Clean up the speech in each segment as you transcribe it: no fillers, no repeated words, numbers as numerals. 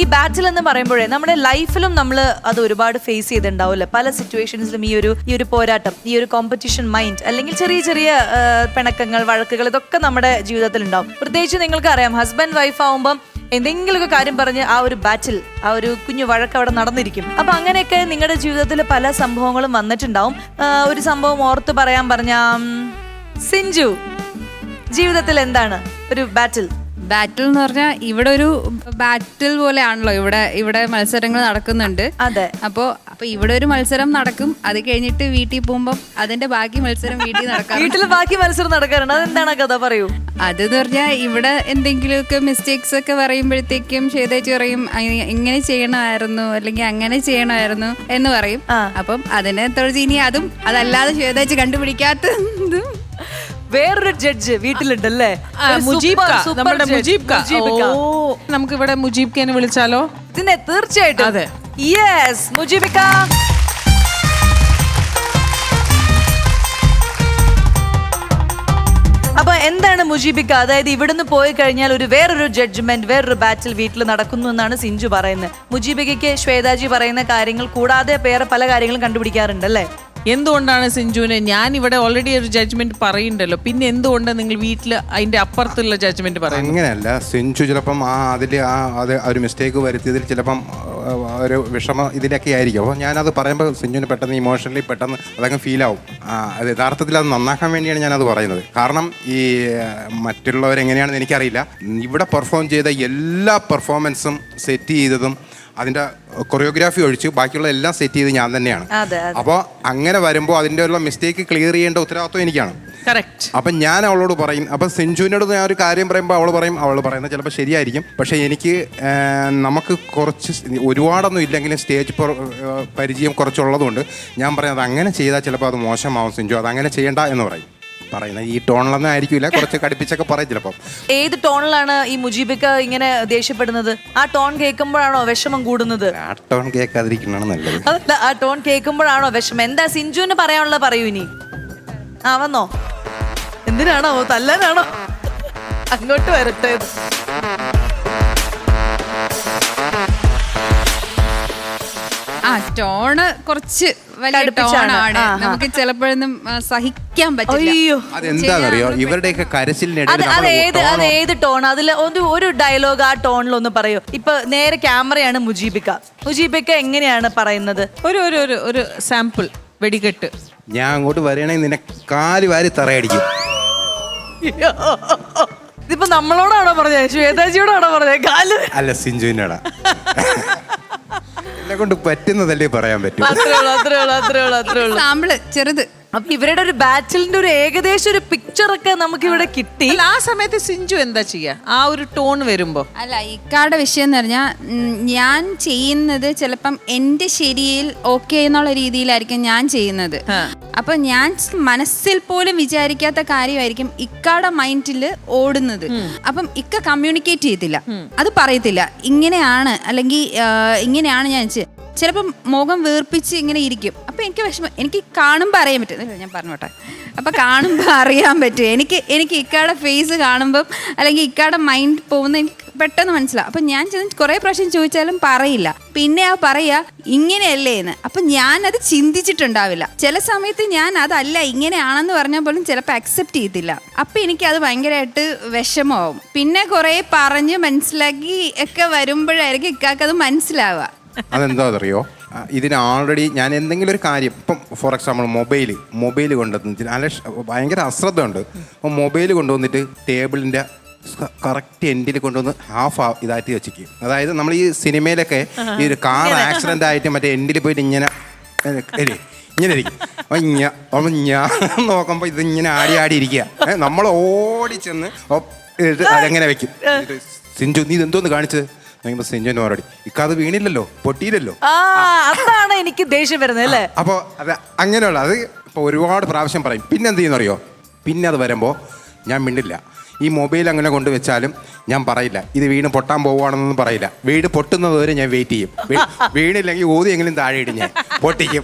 ഈ ബാറ്റിൽ എന്ന് പറയുമ്പോഴേ നമ്മുടെ ലൈഫിലും നമ്മൾ അത് ഒരുപാട് ഫേസ് ചെയ്തിട്ടുണ്ടാവില്ല. പല സിറ്റുവേഷൻസിലും ഈ ഒരു പോരാട്ടം, ഈ ഒരു കോമ്പറ്റീഷൻ മൈൻഡ്, അല്ലെങ്കിൽ ചെറിയ ചെറിയ പിണക്കങ്ങൾ, വഴക്കുകൾ, ഇതൊക്കെ നമ്മുടെ ജീവിതത്തിൽ ഉണ്ടാവും. പ്രത്യേകിച്ച് നിങ്ങൾക്ക് അറിയാം, ഹസ്ബൻഡ് വൈഫ് ആവുമ്പം എന്തെങ്കിലുമൊക്കെ കാര്യം പറഞ്ഞ് ആ ഒരു ബാറ്റിൽ, ആ ഒരു കുഞ്ഞു വഴക്ക് അവിടെ നടന്നിരിക്കും. അപ്പൊ അങ്ങനെയൊക്കെ നിങ്ങളുടെ ജീവിതത്തിൽ പല സംഭവങ്ങളും വന്നിട്ടുണ്ടാവും. ഒരു സംഭവം ഓർത്ത് പറയാൻ പറഞ്ഞ സിഞ്ചു, ജീവിതത്തിൽ എന്താണ് ഒരു ബാറ്റിൽ? ബാറ്റിൽ എന്ന് പറഞ്ഞാൽ ഇവിടെ ഒരു ബാറ്റിൽ പോലെയാണല്ലോ, ഇവിടെ മത്സരങ്ങൾ നടക്കുന്നുണ്ട്. അതെ. അപ്പൊ ഇവിടെ ഒരു മത്സരം നടക്കും, അത് കഴിഞ്ഞിട്ട് വീട്ടിൽ പോകുമ്പോൾ അതിന്റെ ബാക്കി മത്സരം വീട്ടിൽ നടക്കാം. വീട്ടിൽ ബാക്കി മത്സരം നടക്കാറുണ്ട്. അതെന്താണ് കഥ, പറയൂ. അതെന്ന് പറഞ്ഞാൽ ഇവിടെ എന്തെങ്കിലുമൊക്കെ മിസ്റ്റേക്സ് ഒക്കെ പറയുമ്പോഴത്തേക്കും ശ്വേതേച്ചി പറയും ഇങ്ങനെ ചെയ്യണമായിരുന്നു അല്ലെങ്കിൽ അങ്ങനെ ചെയ്യണമായിരുന്നു എന്ന് പറയും. അപ്പം അതിനെ തുടർന്ന് ഇനി അതും അതല്ലാതെ ശ്വേതേച്ചി കണ്ടുപിടിക്കാത്തതും വേറൊരു ജഡ്ജ് വീട്ടിലുണ്ടല്ലേ, നമ്മുടെ മുജീബ്ക. നമുക്ക് ഇവിടെ മുജീബ്ക്കനെ വിളിച്ചാലോ? ഇതിനെ തീർച്ചയായിട്ടും. അതെ, യെസ്, മുജീബിക്ക. അപ്പൊ എന്താണ് മുജീബിക്ക, അതായത് ഇവിടുന്ന് പോയി കഴിഞ്ഞാൽ വേറൊരു ജഡ്ജ്മെന്റ്, വേറൊരു ബാറ്റിൽ വീട്ടിൽ നടക്കുന്നു എന്നാണ് സിഞ്ചു പറയുന്നത്. മുജീബിക്കയ്ക്ക് ശ്വേതാജി പറയുന്ന കാര്യങ്ങൾ കൂടാതെ വേറെ പല കാര്യങ്ങളും കണ്ടുപിടിക്കാറുണ്ടല്ലേ? എന്തുകൊണ്ടാണ് സിഞ്ചുവിന്, ഞാൻ ഇവിടെ ഓൾറെഡി ഒരു ജഡ്ജ്മെന്റ് പറയുന്നുണ്ടല്ലോ, പിന്നെ എന്തുകൊണ്ട് നിങ്ങൾ വീട്ടിൽ അതിന്റെ അപ്പുറത്തുള്ള ജഡ്ജ്മെന്റ് പറയുന്നത്? അങ്ങനെയല്ല, സിഞ്ചു ചിലപ്പം അത് ഒരു മിസ്റ്റേക്ക് വരുത്തിയതിൽ ചിലപ്പം ഒരു വിഷമം ഇതിലൊക്കെ ആയിരിക്കും. അപ്പോൾ ഞാനത് പറയുമ്പോൾ സിഞ്ചുവിന് പെട്ടെന്ന് ഇമോഷണലി പെട്ടെന്ന് അതങ്ങ് ഫീലാവും. അത് യഥാർത്ഥത്തിൽ അത് നന്നാക്കാൻ വേണ്ടിയാണ് ഞാനത് പറയുന്നത്. കാരണം ഈ മറ്റുള്ളവരെങ്ങനെയാണെന്ന് എനിക്കറിയില്ല. ഇവിടെ പെർഫോം ചെയ്ത എല്ലാ പെർഫോമൻസും സെറ്റ് ചെയ്തതും അതിൻ്റെ കൊറിയോഗ്രാഫി ഒഴിച്ച് ബാക്കിയുള്ള എല്ലാം സെറ്റ് ചെയ്ത് ഞാൻ തന്നെയാണ്. അപ്പോൾ അങ്ങനെ വരുമ്പോൾ അതിൻ്റെ ഉള്ള മിസ്റ്റേക്ക് ക്ലിയർ ചെയ്യേണ്ട ഉത്തരവാദിത്വം എനിക്കാണ്. കറക്റ്റ്. അപ്പം ഞാൻ അവളോട് പറയും, അപ്പം സിഞ്ചുവിനോട് ഞാൻ ഒരു കാര്യം പറയുമ്പോൾ അവൾ പറയുന്നത് ചിലപ്പോൾ ശരിയായിരിക്കും, പക്ഷേ എനിക്ക് നമുക്ക് കുറച്ച് ഒരുപാടൊന്നും ഇല്ലെങ്കിലും സ്റ്റേജ് പരിചയം കുറച്ചുള്ളതുകൊണ്ട് ഞാൻ പറയുന്നത് അങ്ങനെ ചെയ്താൽ ചിലപ്പോൾ അത് മോശമാവും സിഞ്ചു, അത് അങ്ങനെ ചെയ്യണ്ട എന്ന് പറയുന്നത്. ഈ ടോണിലൊന്നും ആയിരിക്കില്ല, കുറച്ച് കടുപ്പിച്ചൊക്കെ പറയും ചിലപ്പോൾ. ഏത് ടോണിലാണ് ഈ മുജീബിക്ക ഇങ്ങനെ ദേഷ്യപ്പെടുന്നത്? ആ ടോൺ കേൾക്കുമ്പോഴാണോ വിഷമം കൂടുന്നത്? ആ ടോൺ കേൾക്കാതിരിക്കുന്നതാണ് നല്ലത്. അതല്ല, ആ ടോൺ കേൾക്കുമ്പോഴാണോ വിഷമം? എന്താ സിഞ്ചുവിന് പറയാനുള്ളത്, പറയൂ ഇനി. വന്നോ? എന്തിനാണോ, തല്ലാനാണോ? അങ്ങോട്ട് വരട്ടെ. ടോണ് കുറച്ച് വലിയ ടോണാണ്, നമുക്ക് ചിലപ്പോഴൊന്നും സഹിക്കാൻ പറ്റില്ല. അതെന്താണെന്നറിയോ, ഇവരുടെയൊക്കെ കരച്ചിലിനിടയിൽ അതേത് ടോൺ? അതിൽ ഒരു ഡയലോഗ് ആ ടോണിൽ ഒന്ന് പറയൂ. ഇപ്പൊ നേരെ ക്യാമറയാണ് മുജീബിക്ക എങ്ങനെയാണ് പറയുന്നത്? ഒരു സാമ്പിൾ വെടികെട്ട്. ഞാൻ അങ്ങോട്ട് വരണമെങ്കിൽ നിന്നെ കാല് വാരി തറയടിക്കും. ഇതിപ്പോ നമ്മളോടാണോ പറഞ്ഞത്, ശ്വേതാജിയോടാണോ പറഞ്ഞത്? കാല് അല്ല, സിഞ്ചുവിനോടാ. എന്നെ കൊണ്ട് പറ്റുന്നതല്ലേ പറയാൻ പറ്റും. സാമ്പിള് ചെറുത്. അപ്പൊ ഇവരുടെ ഒരു ബാറ്റിലിന്റെ ഒരു ഏകദേശം ഒരു പിക്ചർ ഒക്കെ നമുക്ക് ഇവിടെ കിട്ടി. ആ സമയത്ത് സിഞ്ചു എന്താ ചെയ്യാ ആ ഒരു ടോൺ വരുമ്പോ? അല്ല, ഇക്കാടെ വിഷയം എന്ന് പറഞ്ഞാൽ ഞാൻ ചെയ്യുന്നത് ചിലപ്പം എന്റെ ശരിയിൽ ഓക്കെ എന്നുള്ള രീതിയിലായിരിക്കും ഞാൻ ചെയ്യുന്നത്. അപ്പൊ ഞാൻ മനസ്സിൽ പോലും വിചാരിക്കാത്ത കാര്യമായിരിക്കും ഇക്കാടെ മൈൻഡിൽ ഓടുന്നത്. അപ്പം ഇക്ക കമ്മ്യൂണിക്കേറ്റ് ചെയ്യത്തില്ല, അത് പറയത്തില്ല ഇങ്ങനെയാണ് അല്ലെങ്കിൽ ഇങ്ങനെയാണ് ഞാൻ ചിലപ്പം മുഖം വീർപ്പിച്ച് ഇങ്ങനെ ഇരിക്കും. അപ്പം എനിക്ക് വിഷമം, എനിക്ക് കാണുമ്പോൾ അറിയാൻ പറ്റും. ഞാൻ പറഞ്ഞോട്ടെ, അപ്പം കാണുമ്പോൾ അറിയാൻ പറ്റും എനിക്ക് ഇക്കാടെ ഫേസ് കാണുമ്പം അല്ലെങ്കിൽ ഇക്കാടെ മൈൻഡ് പോകുന്ന എനിക്ക് പെട്ടെന്ന് മനസ്സിലാവും. അപ്പം ഞാൻ കുറേ പ്രാവശ്യം ചോദിച്ചാലും പറയില്ല, പിന്നെ പറയാ ഇങ്ങനെയല്ലേ എന്ന്. അപ്പം ഞാനത് ചിന്തിച്ചിട്ടുണ്ടാവില്ല. ചില സമയത്ത് ഞാൻ അതല്ല ഇങ്ങനെയാണെന്ന് പറഞ്ഞാൽ പോലും ചിലപ്പോൾ അക്സെപ്റ്റ് ചെയ്യത്തില്ല. അപ്പം എനിക്കത് ഭയങ്കരമായിട്ട് വിഷമമാവും. പിന്നെ കുറേ പറഞ്ഞ് മനസ്സിലാക്കി ഒക്കെ വരുമ്പോഴായിരിക്കും ഇക്കാക്കത് മനസ്സിലാവുക. അതെന്താ അറിയോ, ഇതിന് ഓൾറെഡി ഞാൻ എന്തെങ്കിലും ഒരു കാര്യം, ഇപ്പം ഫോർ എക്സാമ്പിൾ മൊബൈൽ കൊണ്ടുവന്നിട്ട് നല്ല ഭയങ്കര അശ്രദ്ധ ഉണ്ട്. അപ്പം മൊബൈൽ കൊണ്ടുവന്നിട്ട് ടേബിളിൻ്റെ കറക്റ്റ് എൻഡിൽ കൊണ്ടുവന്ന് ഹാഫ് ഇതായിട്ട് വെച്ചിരിക്കും. അതായത് നമ്മൾ ഈ സിനിമയിലൊക്കെ ഈ ഒരു കാർ ആക്സിഡൻ്റ് ആയിട്ട് മറ്റേ എൻഡിൽ പോയിട്ട് ഇങ്ങനെ ഇരിക്കും. അപ്പം ഞാൻ നോക്കുമ്പോൾ ഇതിങ്ങനെ ആടി ഇരിക്കുക. നമ്മൾ ഓടി ചെന്ന് അതെങ്ങനെ വെക്കും. സിഞ്ചു, നീ ഇതെന്തോന്ന് കാണിച്ചത്? സിഞ്ചുവിന് മറുപടി, ഇക്കാത് വീണില്ലല്ലോ, പൊട്ടിയില്ലല്ലോ. അതാണ് എനിക്ക് ദേഷ്യം വരുന്നത് അല്ലേ. അപ്പോൾ അത് അങ്ങനെയുള്ള അത് ഇപ്പോൾ ഒരുപാട് പ്രാവശ്യം പറയും. പിന്നെ എന്ത് ചെയ്യുന്നറിയോ, പിന്നെ അത് വരുമ്പോൾ ഞാൻ മിണ്ടില്ല. ഈ മൊബൈൽ അങ്ങനെ കൊണ്ടുവച്ചാലും ഞാൻ പറയില്ല ഇത് വീണ് പൊട്ടാൻ പോവുകയാണെന്നൊന്നും പറയില്ല. വീട് പൊട്ടുന്നത് വരെ ഞാൻ വെയിറ്റ് ചെയ്യും. വീണില്ലെങ്കിൽ ഊതിയെങ്കിലും താഴെ ഇടും, ഞാൻ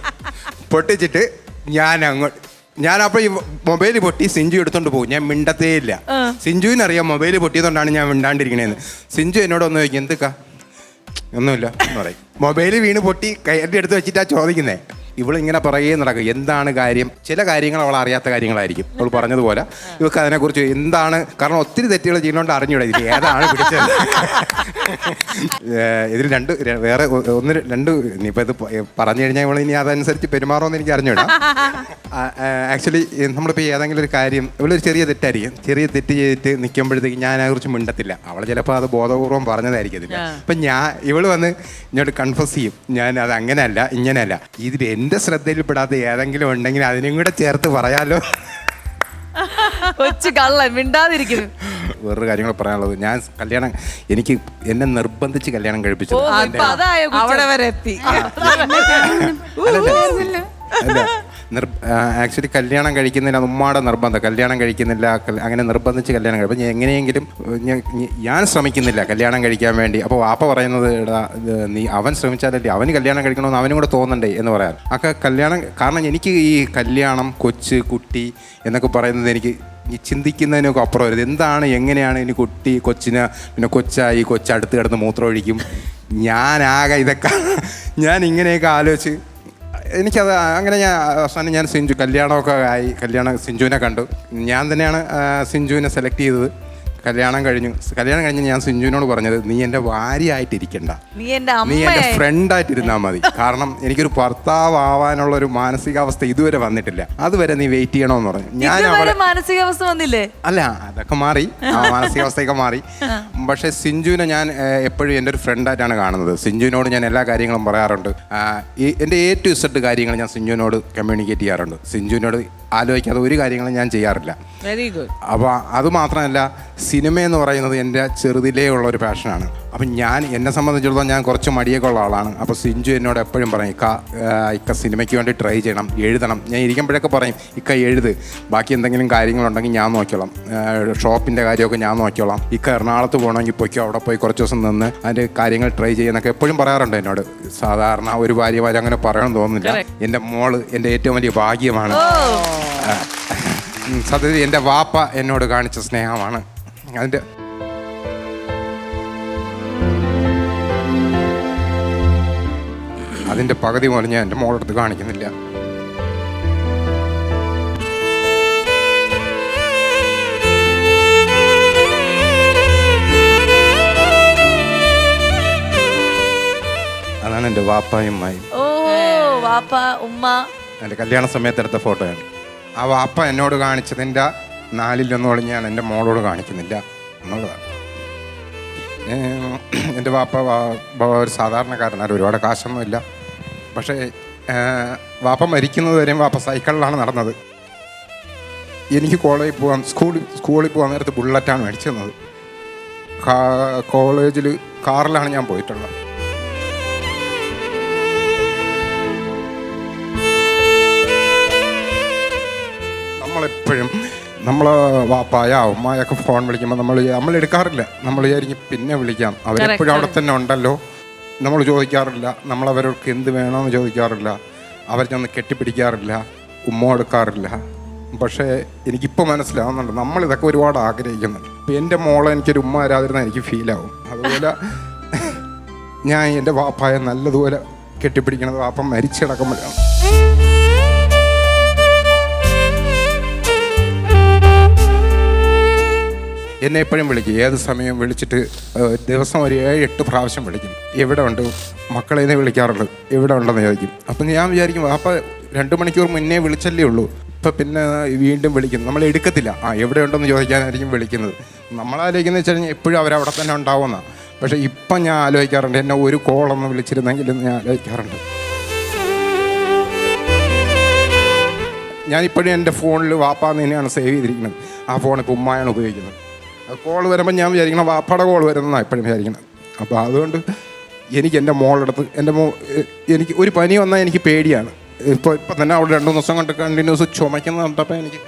പൊട്ടിച്ചിട്ട് ഞാനപ്പോൾ ഈ മൊബൈൽ പൊട്ടി സിഞ്ചു എടുത്തോണ്ട് പോകും. ഞാൻ മിണ്ടത്തേ ഇല്ല. സിഞ്ചുവിനറിയാം മൊബൈൽ പൊട്ടിയതുകൊണ്ടാണ് ഞാൻ മിണ്ടാണ്ടിരിക്കണേന്ന്. സിഞ്ചു എന്നോട് ഒന്ന് ചോദിക്കും, എന്തൊക്കാ ഒന്നുമില്ല എന്ന് പറയും. മൊബൈൽ വീണ് പൊട്ടി കൈയുടെ അടുത്ത് വെച്ചിട്ടാ ചോദിക്കുന്നേ. ഇവളിങ്ങനെ പറയുകയും നടക്കും എന്താണ് കാര്യം. ചില കാര്യങ്ങൾ അവൾ അറിയാത്ത കാര്യങ്ങളായിരിക്കും. അവൾ പറഞ്ഞതുപോലെ ഇവർക്ക് അതിനെക്കുറിച്ച് എന്താണ്, കാരണം ഒത്തിരി തെറ്റുകൾ ചെയ്യുന്നതുകൊണ്ട് അറിഞ്ഞൂടാ ഇതിൽ ഏതാണ് പിടിച്ചത്. ഇതിൽ വേറെ രണ്ട് ഇനിയിപ്പോൾ ഇത് പറഞ്ഞു കഴിഞ്ഞാൽ ഇവൾ ഇനി അതനുസരിച്ച് പെരുമാറുമെന്ന് എനിക്ക് അറിഞ്ഞൂടാ. ആക്ച്വലി നമ്മളിപ്പോൾ ഏതെങ്കിലും ഒരു കാര്യം ഇവളൊരു ചെറിയ തെറ്റായിരിക്കും, ചെറിയ തെറ്റ് ചെയ്തിട്ട് നിൽക്കുമ്പോഴത്തേക്ക് ഞാൻ അതിനെക്കുറിച്ച് മിണ്ടത്തില്ല. അവൾ ചിലപ്പോൾ അത് ബോധപൂർവ്വം പറഞ്ഞതായിരിക്കും അതില്ല. അപ്പം ഇവള് വന്ന് ഇങ്ങോട്ട് കൺഫസ് ചെയ്യും, ഞാൻ അത് അങ്ങനെയല്ല ഇങ്ങനെയല്ല. ഇതിൽ എൻ്റെ ശ്രദ്ധയിൽപ്പെടാത്ത ഏതെങ്കിലും ഉണ്ടെങ്കിൽ അതിനും കൂടെ ചേർത്ത് പറയാലോ. കൊച്ചു കള്ളൻ മിണ്ടാതിരിക്കുന്നു. വേറൊരു കാര്യങ്ങൾ പറയാനുള്ളത്, ഞാൻ എനിക്ക് എന്നെ നിർബന്ധിച്ച് കല്യാണം കഴിപ്പിച്ചത്. അവിടെ വരെ എത്തി. ആക്ച്വലി കല്യാണം കഴിക്കുന്നതിന് ഉമ്മാടെ നിർബന്ധം, കല്യാണം കഴിക്കുന്നില്ല, അങ്ങനെ നിർബന്ധിച്ച് കല്യാണം കഴിക്കും. എങ്ങനെയെങ്കിലും ഞാൻ ശ്രമിക്കുന്നില്ല കല്യാണം കഴിക്കാൻ വേണ്ടി. അപ്പോൾ വാപ്പ പറയുന്നത് അവൻ ശ്രമിച്ചാലല്ലേ അവന് കല്യാണം കഴിക്കണമെന്ന് അവനും കൂടെ തോന്നണ്ടേ എന്ന് പറയാം. ഒക്കെ കല്യാണം, കാരണം എനിക്ക് ഈ കല്യാണം, കൊച്ച്, കുട്ടി എന്നൊക്കെ പറയുന്നത് എനിക്ക് ഈ ചിന്തിക്കുന്നതിനൊക്കെ അപ്പുറം വരുന്നത്. എന്താണ്, എങ്ങനെയാണ് ഇനി കൊച്ചിന് പിന്നെ കൊച്ചായി, കൊച്ചടുത്ത് കിടന്ന് മൂത്രമൊഴിക്കും. ഞാനാകെ ഇതൊക്കെ ഞാൻ ഇങ്ങനെയൊക്കെ ആലോചിച്ച് എനിക്കത് അങ്ങനെ അവസാനം ഞാൻ കല്യാണമൊക്കെ ആയി. സിഞ്ചുവിനെ കണ്ടു. ഞാൻ തന്നെയാണ് സിഞ്ചുവിനെ സെലക്ട് ചെയ്തത്. കല്യാണം കഴിഞ്ഞ് ഞാൻ സിഞ്ചുവിനോട് പറഞ്ഞത്, നീ എൻ്റെ ഭാര്യയായിട്ടിരിക്കണ്ട, നീ എൻ്റെ ഫ്രണ്ടായിട്ടിരുന്നാൽ മതി. കാരണം എനിക്കൊരു ഭർത്താവ് ആവാനുള്ളൊരു മാനസികാവസ്ഥ ഇതുവരെ വന്നിട്ടില്ല. അതുവരെ നീ വെയിറ്റ് ചെയ്യണമെന്ന് പറഞ്ഞു. ഞാൻ മാനസികാവസ്ഥ വന്നില്ലേ? അല്ല, അതൊക്കെ മാറി, മാനസികാവസ്ഥയൊക്കെ മാറി. പക്ഷേ സിഞ്ചുവിനെ ഞാൻ എപ്പോഴും എൻ്റെ ഒരു ഫ്രണ്ടായിട്ടാണ് കാണുന്നത്. സിഞ്ചുവിനോട് ഞാൻ എല്ലാ കാര്യങ്ങളും പറയാറുണ്ട്. എൻ്റെ A to Z കാര്യങ്ങൾ ഞാൻ സിഞ്ചുവിനോട് കമ്മ്യൂണിക്കേറ്റ് ചെയ്യാറുണ്ട്. സിഞ്ചുവിനോട് ആലോചിക്കാതെ ഒരു കാര്യങ്ങളും ഞാൻ ചെയ്യാറില്ല. Very good. അപ്പോൾ അതുമാത്രമല്ല, സിനിമ എന്ന് പറയുന്നത് എൻ്റെ ചെറുതിലേ ഉള്ള ഒരു പാഷനാണ്. അപ്പം എന്നെ സംബന്ധിച്ചിടത്തോളം ഞാൻ കുറച്ച് മടിയൊക്കെ ഉള്ള ആളാണ്. അപ്പോൾ സിഞ്ചു എന്നോട് എപ്പോഴും പറയും, ഇക്ക സിനിമയ്ക്ക് വേണ്ടി ട്രൈ ചെയ്യണം, എഴുതണം. ഞാൻ ഇരിക്കുമ്പോഴൊക്കെ പറയും, ഇക്ക എഴുത്, ബാക്കി എന്തെങ്കിലും കാര്യങ്ങളുണ്ടെങ്കിൽ ഞാൻ നോക്കിക്കോളാം, ഷോപ്പിൻ്റെ കാര്യമൊക്കെ ഞാൻ നോക്കിക്കോളാം, ഇക്ക എറണാകുളത്ത് പോകണമെങ്കിൽ പോയിക്കോ, അവിടെ പോയി കുറച്ച് ദിവസം നിന്ന് അതിൻ്റെ കാര്യങ്ങൾ ട്രൈ ചെയ്യുന്നൊക്കെ എപ്പോഴും പറയാറുണ്ട് എന്നോട്. സാധാരണ ഒരു ഭാര്യമാർ അങ്ങനെ പറയണമെന്ന് തോന്നുന്നില്ല. എൻ്റെ മോള് എൻ്റെ ഏറ്റവും വലിയ ഭാഗ്യമാണ്. സത്യത്തിൽ എൻ്റെ വാപ്പ എന്നോട് കാണിച്ച സ്നേഹമാണ്. അതിൻ്റെ പകുതി പോലും ഞാൻ എൻ്റെ മോളെടുത്ത് കാണിക്കുന്നില്ല. അതാണ് എൻ്റെ വാപ്പായും ഉമ്മയും. വാപ്പ ഉമ്മ എൻ്റെ കല്യാണ സമയത്ത് എടുത്ത ഫോട്ടോയാണ്. ആ വാപ്പ എന്നോട് കാണിച്ചതിൻ്റെ 4-1 ഞാൻ എൻ്റെ മോളോട് കാണിക്കുന്നില്ല എന്നുള്ളതാണ്. എൻ്റെ വാപ്പ ഒരു സാധാരണക്കാരനാണ്, ഒരുപാട് കാശൊന്നുമില്ല. പക്ഷേ വാപ്പ മരിക്കുന്നത് വരെയും വാപ്പ സൈക്കിളിലാണ് നടന്നത്. എനിക്ക് സ്കൂളിൽ പോകാൻ നേരത്ത് ബുള്ളറ്റാണ് മേടിച്ചു തന്നത്. കോളേജിൽ കാറിലാണ് ഞാൻ പോയിട്ടുള്ളത്. നമ്മളെപ്പോഴും നമ്മളെ വാപ്പായ ഉമ്മായൊക്കെ ഫോൺ വിളിക്കുമ്പോൾ നമ്മൾ എടുക്കാറില്ല. നമ്മൾ വിചാരിക്കും പിന്നെ വിളിക്കാം, അവരെപ്പോഴും അവിടെ തന്നെ ഉണ്ടല്ലോ. നമ്മൾ ചോദിക്കാറില്ല, നമ്മളവർക്ക് എന്ത് വേണമെന്ന് ചോദിക്കാറില്ല, അവരൊന്ന് കെട്ടിപ്പിടിക്കാറില്ല, ഉമ്മ കൊടുക്കാറില്ല. പക്ഷേ എനിക്കിപ്പോൾ മനസ്സിലാവുന്നുണ്ട്, നമ്മളിതൊക്കെ ഒരുപാട് ആഗ്രഹിക്കുന്നുണ്ട്. ഇപ്പം എൻ്റെ മോളെ എനിക്കൊരു ഉമ്മ തരാതിരുന്നാൽ എനിക്ക് ഫീലാവും. അതുപോലെ ഞാൻ എൻ്റെ വാപ്പായെ നല്ലതുപോലെ കെട്ടിപ്പിടിക്കണത് വാപ്പ മരിച്ചിടക്കുമ്പോഴാണ്. എന്നെ എപ്പോഴും വിളിക്കും, ഏത് സമയം വിളിച്ചിട്ട് ദിവസം ഒരു 7-8 പ്രാവശ്യം വിളിക്കും. എവിടെ ഉണ്ട് മക്കളെ നിന്ന് വിളിക്കാറുള്ളൂ, എവിടെ ഉണ്ടെന്ന് ചോദിക്കും. അപ്പം ഞാൻ വിചാരിക്കും, അപ്പോൾ 2 മണിക്കൂർ മുന്നേ വിളിച്ചല്ലേ ഉള്ളൂ, ഇപ്പം പിന്നെ വീണ്ടും വിളിക്കും. നമ്മൾ എടുക്കത്തില്ല, എവിടെ ഉണ്ടെന്ന് ചോദിക്കാനായിരിക്കും വിളിക്കുന്നത്. നമ്മളാലോചിക്കുന്നത് വെച്ച് കഴിഞ്ഞാൽ എപ്പോഴും അവരവിടെ തന്നെ ഉണ്ടാവുമെന്നാണ്. പക്ഷേ ഇപ്പം ഞാൻ ആലോചിക്കാറുണ്ട്, എന്നെ ഒരു കോളൊന്ന് വിളിച്ചിരുന്നെങ്കിലും ഞാൻ ആലോചിക്കാറുണ്ട്. ഞാനിപ്പോഴും എൻ്റെ ഫോണിൽ വാപ്പാന്ന് തന്നെയാണ് സേവ് ചെയ്തിരിക്കുന്നത്. ആ ഫോൺ ഇപ്പോൾ ഉമ്മായാണ് ഉപയോഗിക്കുന്നത്. കോൾ വരുമ്പോൾ ഞാൻ വിചാരിക്കണം വാപ്പയുടെ കോൾ വരുന്നതാണ് എപ്പോഴും വിചാരിക്കണം. അപ്പോൾ അതുകൊണ്ട് എനിക്ക് എൻ്റെ മോളെടുത്ത് എനിക്ക് ഒരു പനി വന്നാൽ എനിക്ക് പേടിയാണ്. ഇപ്പം തന്നെ അവിടെ 2 ദിവസം കൊണ്ട് കണ്ടിന്യൂസ് ചുമയ്ക്കുന്ന കണ്ടപ്പോൾ എനിക്ക്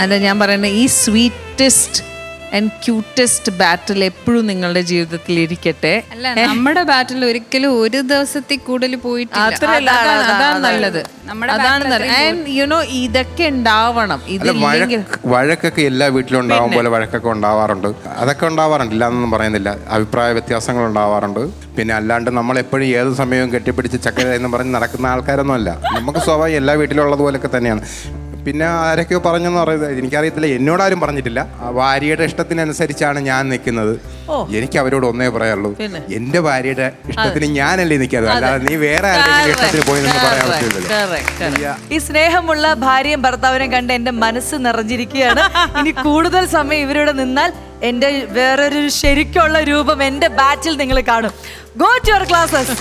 അല്ല, ഞാൻ പറയുന്നത് ഈ സ്വീറ്റസ്റ്റ് ആൻഡ് ക്യൂട്ടസ്റ്റ് ബാറ്റിൽ എപ്പോഴും നിങ്ങളുടെ ജീവിതത്തിൽ ഇരിക്കട്ടെ. അല്ല, നമ്മുടെ ബാറ്റിൽ ഒരിക്കലും ഒരു ദിവസത്തിൽ കൂടുതൽ പോയിട്ടില്ല. അത്രയല്ല, അതാണ് നല്ലത്. അതാണ് ഇതൊക്കെ ഉണ്ടാവണം. ഇതില്ലെങ്കിൽ വഴക്കൊക്കെ എല്ലാ വീട്ടിലും ഉണ്ടാവും പോലെ വഴക്കൊക്കെ ഉണ്ടാവാറുണ്ട്. അതൊക്കെ ഉണ്ടാവാറുണ്ട്, ഇല്ലാന്നൊന്നും പറയുന്നില്ല. അഭിപ്രായ വ്യത്യാസങ്ങൾ ഉണ്ടാവാറുണ്ട്. പിന്നെ അല്ലാണ്ട് നമ്മൾ എപ്പോഴും ഏത് സമയവും കെട്ടിപ്പിടിച്ച് ചക്കര എന്ന് പറഞ്ഞ് നടക്കുന്ന ആൾക്കാരൊന്നും അല്ല. നമുക്ക് സ്വാഭാവികം എല്ലാ വീട്ടിലും ഉള്ളതുപോലൊക്കെ തന്നെയാണ്. പിന്നെ ആരൊക്കെയോ പറഞ്ഞെന്ന് പറയുന്നത് എനിക്കറിയത്തില്ല, എന്നോടാരും പറഞ്ഞിട്ടില്ല. ഭാര്യയുടെ ഇഷ്ടത്തിനനുസരിച്ചാണ് ഞാൻ നിൽക്കുന്നത്. എനിക്ക് അവരോട് ഒന്നേ പറയാനുള്ളൂ, എന്റെ ഭാര്യയുടെ ഇഷ്ടത്തിന് ഞാനല്ലേ നിൽക്കാതെ, അല്ലാതെ നീ വേറെ ആരുടെയും ഇഷ്ടത്തിന് പോയി എന്ന് പറയാൻ പറ്റില്ല. ഈ സ്നേഹമുള്ള ഭാര്യയും ഭർത്താവിനെയും കണ്ട് എന്റെ മനസ്സ് നിറഞ്ഞിരിക്കുകയാണ്. ഇനി കൂടുതൽ സമയം ഇവരോട് നിന്നാൽ എന്റെ വേറൊരു ശരിക്കുള്ള രൂപം എന്റെ ബാറ്റിൽ നിങ്ങൾ കാണും. Go to your classes.